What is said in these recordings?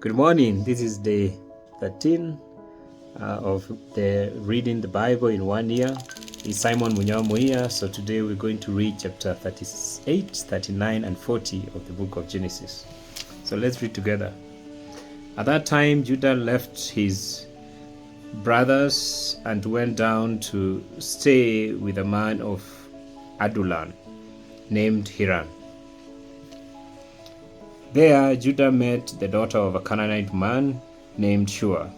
Good morning. This is day 13 of the reading the Bible in 1 year. It's Simon Munyamo here. So today we're going to read chapter 38, 39, and 40 of the book of Genesis. So let's read together. At that time, Judah left his brothers and went down to stay with a man of Adullam named Hiram. There, Judah met the daughter of a Canaanite man named Shua.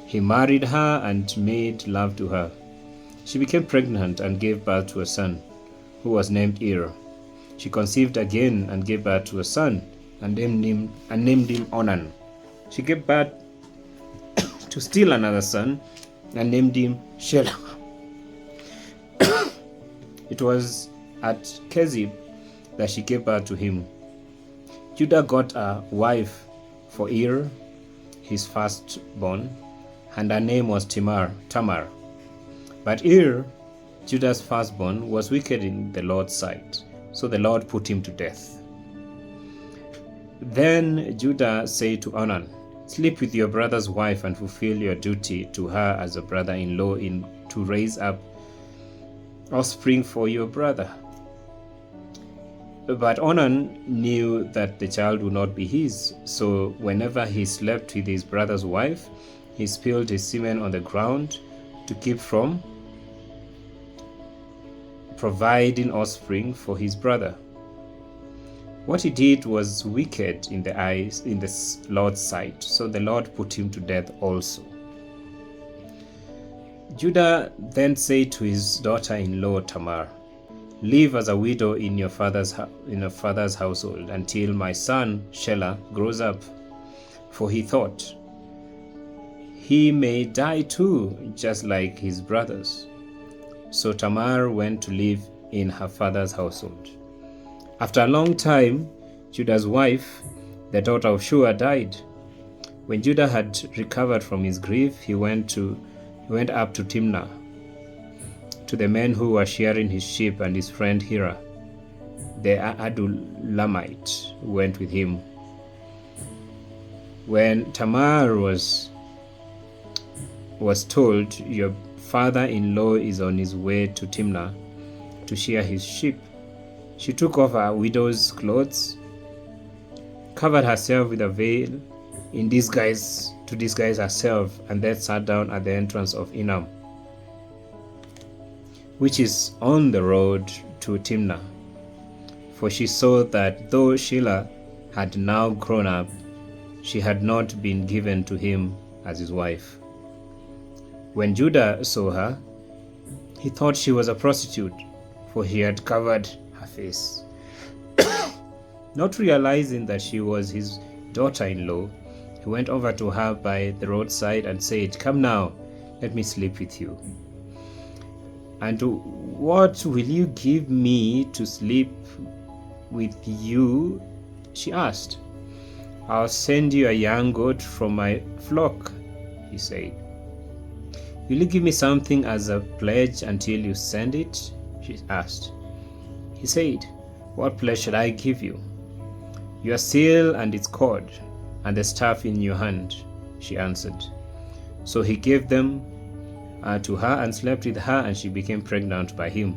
He married her and made love to her. She became pregnant and gave birth to a son, who was named Er. She conceived again and gave birth to a son, and named him Onan. She gave birth to still another son, and named him Shelah. It was at Kezib that she gave birth to him. Judah got a wife for Er, his firstborn, and her name was Tamar. But Er, Judah's firstborn, was wicked in the Lord's sight, so the Lord put him to death. Then Judah said to Onan, "Sleep with your brother's wife and fulfill your duty to her as a brother-in-law to raise up offspring for your brother." But Onan knew that the child would not be his, so whenever he slept with his brother's wife, he spilled his semen on the ground to keep from providing offspring for his brother. What he did was wicked in the Lord's sight, so the Lord put him to death also. Judah then said to his daughter-in-law Tamar, "Live as a widow in your father's household until my son Shelah grows up." For he thought, "He may die too, just like his brothers." So Tamar went to live in her father's household. After a long time, Judah's wife, the daughter of Shua, died. When Judah had recovered from his grief, he went up to Timnah, to the men who were shearing his sheep, and his friend Hira, the Adullamite, went with him. When Tamar was told, "Your father-in-law is on his way to Timnah to shear his sheep," she took off her widow's clothes, covered herself with a veil to disguise herself, and then sat down at the entrance of Enam, which is on the road to Timnah. For she saw that though Shelah had now grown up, she had not been given to him as his wife. When Judah saw her, he thought she was a prostitute, for he had covered her face. Not realizing that she was his daughter-in-law, he went over to her by the roadside and said, "Come now, let me sleep with you." "And what will you give me to sleep with you?" she asked. "I'll send you a young goat from my flock," he said. "Will you give me something as a pledge until you send it?" she asked. He said, "What pledge shall I give you?" "Your seal and its cord, and the staff in your hand," she answered. So he gave them to her and slept with her, and she became pregnant by him.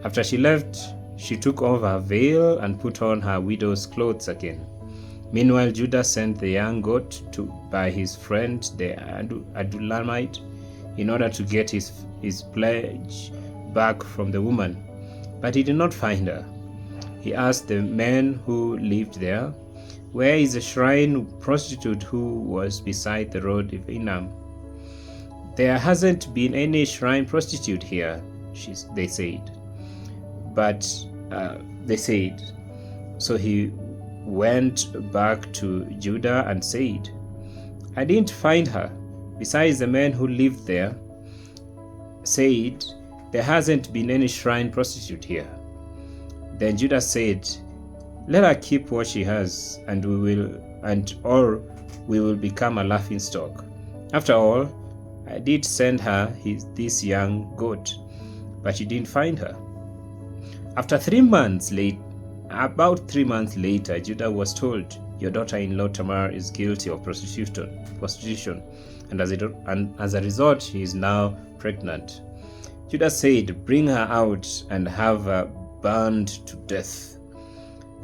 After she left, she took off her veil and put on her widow's clothes again. Meanwhile, Judah sent the young goat by his friend the Adullamite in order to get his pledge back from the woman, but he did not find her. He asked the men who lived there, "Where is the shrine prostitute who was beside the road of Enam?" "There hasn't been any shrine prostitute here," they said. So he went back to Judah and said, "I didn't find her. Besides, the men who lived there said, 'There hasn't been any shrine prostitute here.'" Then Judah said, "Let her keep what she has, or we will become a laughingstock. After all, I did send her this young goat, but she didn't find her." About 3 months later, Judah was told, Your daughter-in-law Tamar is guilty of prostitution, and as a result, she is now pregnant." Judah said, "Bring her out and have her burned to death."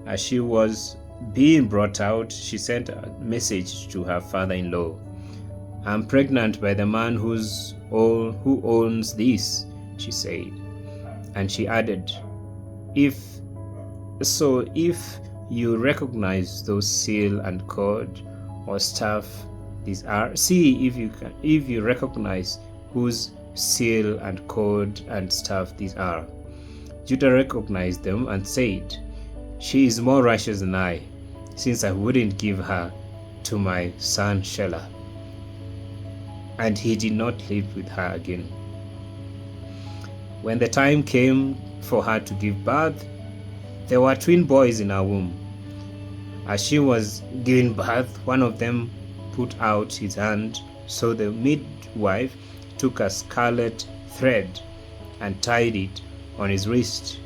As she was being brought out, she sent a message to her father-in-law. "I'm pregnant by the man who owns this," she said. And she added, If you recognize those seal and cord or staff these are, see if you recognize whose seal and cord and staff these are." Judah recognized them and said, "She is more righteous than I, since I wouldn't give her to my son Shelah." And he did not live with her again. When the time came for her to give birth, there were twin boys in her womb. As she was giving birth, one of them put out his hand, so the midwife took a scarlet thread and tied it on his wrist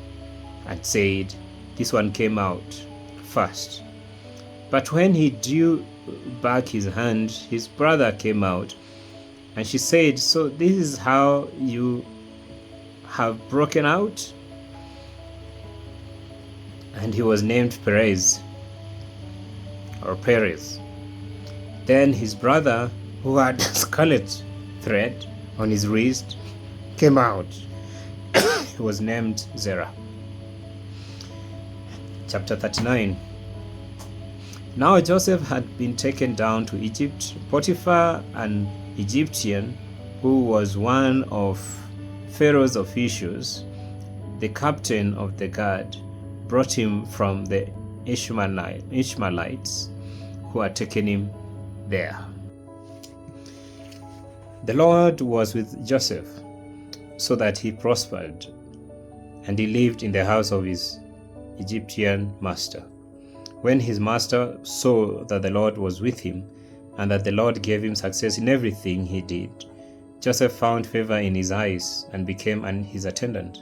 and said, "This one came out first." But when he drew back his hand, his brother came out, and she said, "So this is how you have broken out?" And he was named Perez. Then his brother, who had a scarlet thread on his wrist, came out. He was named Zerah. Chapter 39. Now Joseph had been taken down to Egypt. Potiphar, an Egyptian, who was one of Pharaoh's officials, the captain of the guard, brought him from the Ishmaelites who had taken him there. The Lord was with Joseph, so that he prospered, and he lived in the house of his Egyptian master. When his master saw that the Lord was with him, and that the Lord gave him success in everything he did, Joseph found favor in his eyes and became his attendant.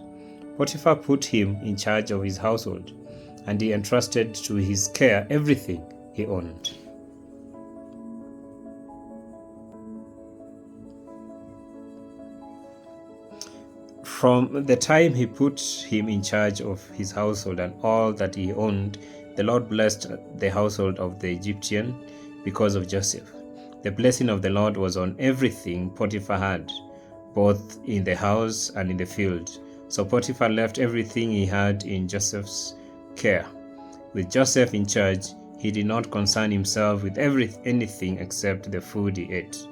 Potiphar put him in charge of his household, and he entrusted to his care everything he owned. From the time he put him in charge of his household and all that he owned, the Lord blessed the household of the Egyptian because of Joseph. The blessing of the Lord was on everything Potiphar had, both in the house and in the field. So Potiphar left everything he had in Joseph's care. With Joseph in charge, he did not concern himself with anything except the food he ate.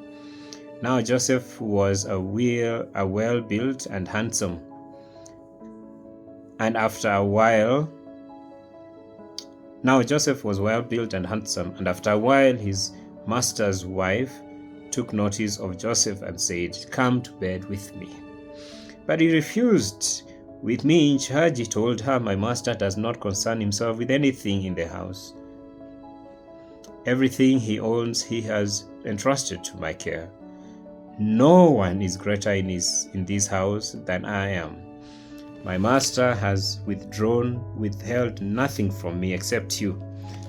Now Joseph was a well-built and handsome. And after a while, his master's wife took notice of Joseph and said, "Come to bed with me." But he refused. "With me in charge," he told her, "my master does not concern himself with anything in the house. Everything he owns he has entrusted to my care. No one is greater in this house than I am. My master has withheld nothing from me except you,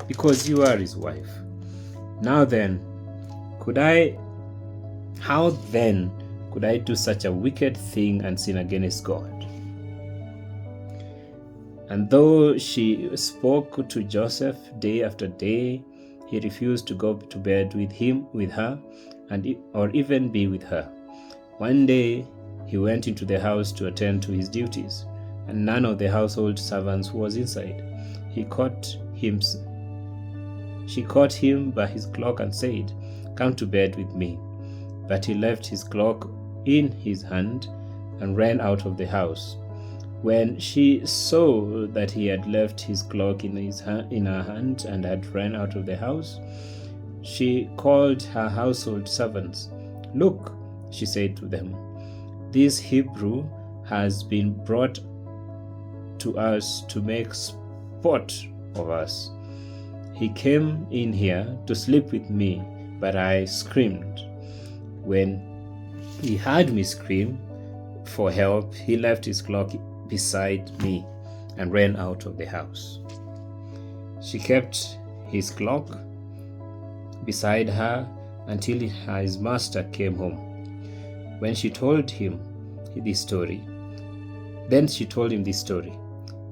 because you are his wife. How then could I do such a wicked thing and sin against God?" And though she spoke to Joseph day after day, he refused to go to bed with her, or even be with her. One day he went into the house to attend to his duties, and none of the household servants was inside. She caught him by his cloak and said, "Come to bed with me." But he left his cloak in his hand and ran out of the house. When she saw that he had left his cloak in her hand and had run out of the house, she called her household servants. "Look," she said to them, "this Hebrew has been brought to us to make sport of us. He came in here to sleep with me, but I screamed. When he heard me scream for help, he left his cloak beside me and ran out of the house." She kept his cloak beside her until his master came home. When she told him this story, then she told him this story.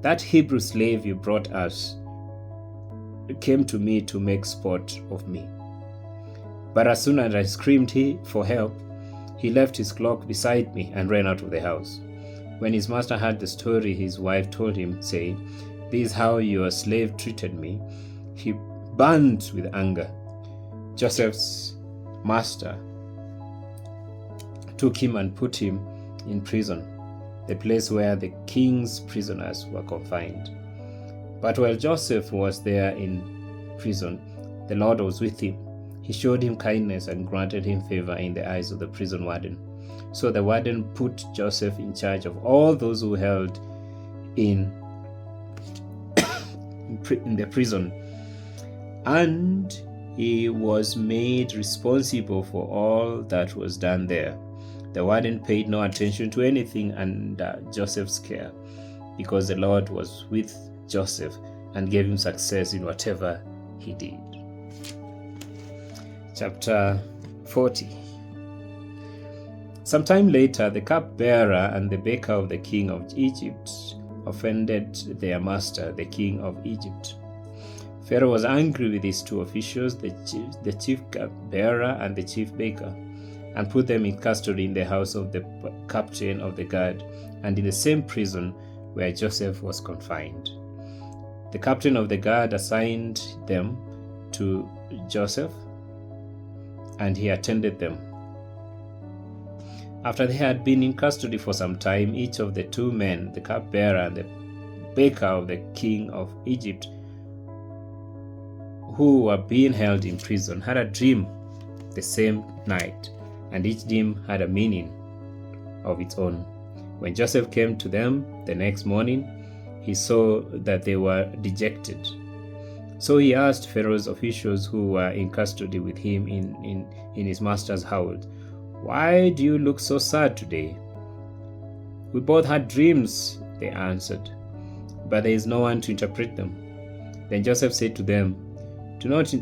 That Hebrew slave you brought us came to me to make sport of me. But as soon as I screamed for help, he left his cloak beside me and ran out of the house. When his master heard the story, his wife told him, saying, "This is how your slave treated me." He burned with anger. Joseph's master took him and put him in prison, the place where the king's prisoners were confined. But while Joseph was there in prison, the Lord was with him. He showed him kindness and granted him favor in the eyes of the prison warden. So the warden put Joseph in charge of all those who held in the prison, and he was made responsible for all that was done there. The warden paid no attention to anything under Joseph's care, because the Lord was with Joseph and gave him success in whatever he did. Chapter 40. Sometime later, the cupbearer and the baker of the king of Egypt offended their master, the king of Egypt. Pharaoh was angry with his two officials, the chief cupbearer and the chief baker, and put them in custody in the house of the captain of the guard, and in the same prison where Joseph was confined. The captain of the guard assigned them to Joseph, and he attended them. After they had been in custody for some time, each of the two men, the cupbearer and the baker of the king of Egypt, who were being held in prison, had a dream the same night, and each dream had a meaning of its own. When Joseph came to them the next morning, he saw that they were dejected. So he asked Pharaoh's officials who were in custody with him in his master's house, "Why do you look so sad today?" "We both had dreams," they answered, "but there is no one to interpret them." Then Joseph said to them, Do not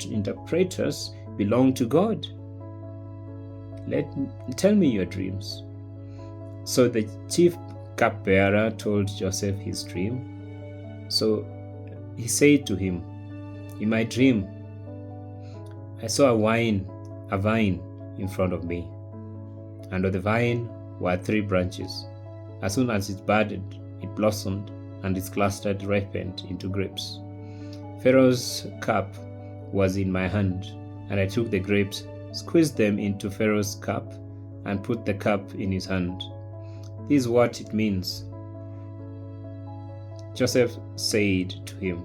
interpreters belong to God? Tell me your dreams. So the chief cupbearer told Joseph his dream. So he said to him, "In my dream, I saw a vine in front of me, and on the vine were 3 branches. As soon as it budded, it blossomed, and its clusters ripened into grapes. Pharaoh's cup was in my hand, and I took the grapes, squeezed them into Pharaoh's cup, and put the cup in his hand. This is what it means." Joseph said to him,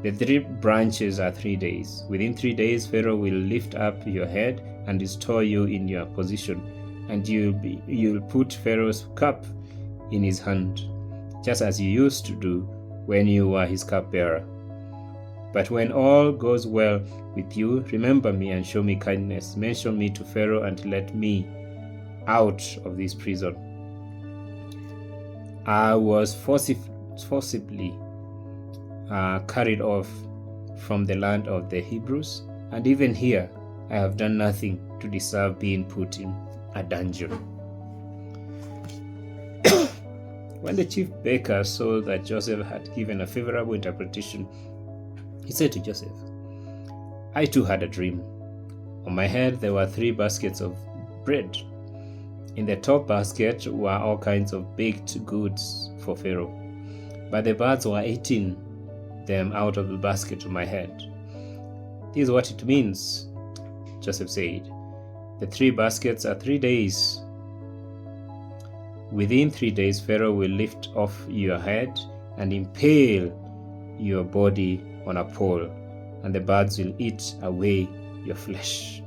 "The 3 branches are 3 days. Within 3 days, Pharaoh will lift up your head and restore you in your position, and you'll put Pharaoh's cup in his hand, just as you used to do when you were his cupbearer. But when all goes well with you, remember me and show me kindness. Mention me to Pharaoh and let me out of this prison. I was forcibly carried off from the land of the Hebrews, and even here I have done nothing to deserve being put in a dungeon." When the chief baker saw that Joseph had given a favorable interpretation, he said to Joseph, "I too had a dream. On my head there were 3 baskets of bread. In the top basket were all kinds of baked goods for Pharaoh, but the birds were eating them out of the basket on my head." "This is what it means," Joseph said. "The 3 baskets are 3 days. Within 3 days, Pharaoh will lift off your head and impale your body on a pole, and the birds will eat away your flesh."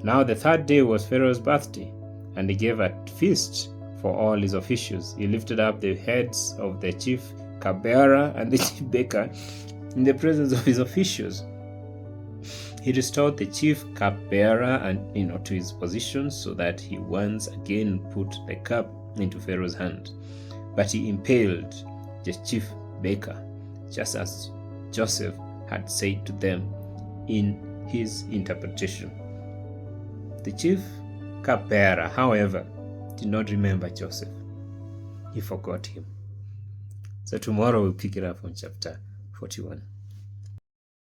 Now the 3rd day was Pharaoh's birthday, and he gave a feast for all his officials. He lifted up the heads of the chief cupbearer and the chief baker in the presence of his officials. He restored the chief cupbearer to his position, so that he once again put the cup into Pharaoh's hand. But he impaled the chief baker, just as Joseph had said to them in his interpretation. The chief cupbearer, however, did not remember Joseph. He forgot him. So tomorrow we'll pick it up on chapter 41.